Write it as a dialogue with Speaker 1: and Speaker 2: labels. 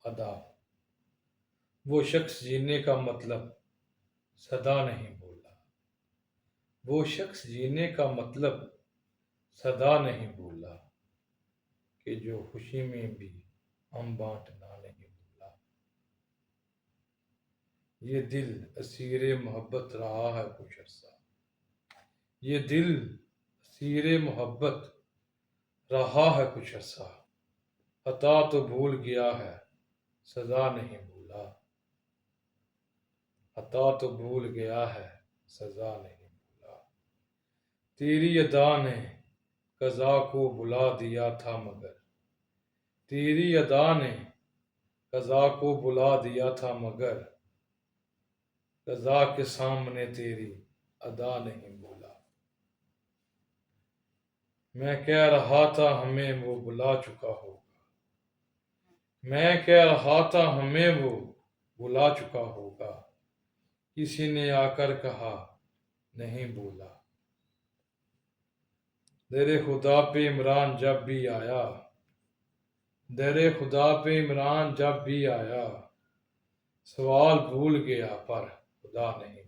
Speaker 1: ادا۔ وہ شخص جینے کا مطلب صدا نہیں بولا، وہ شخص جینے کا مطلب صدا نہیں بولا، کہ جو خوشی میں بھی ہم بانٹنا نہیں بولا۔ یہ دل اسیر محبت رہا ہے کچھ عرصہ، یہ دل اسیر محبت رہا ہے کچھ عرصہ، عطا تو بھول گیا ہے سزا نہیں بولا، عطا تو بھول گیا ہے سزا نہیں بولا۔ تیری ادا نے قضا کو بلا دیا تھا مگر، تیری ادا نے قضا کو بلا دیا تھا مگر، قضا کے سامنے تیری ادا نہیں بولا۔ میں کہہ رہا تھا ہمیں وہ بلا چکا ہوگا، میں کہہ رہا تھا ہمیں وہ بلا چکا ہوگا، کسی نے آ کر کہا نہیں بولا۔ در خدا پہ عمران جب بھی آیا، در خدا پہ عمران جب بھی آیا، سوال بھول گیا پر خدا نہیں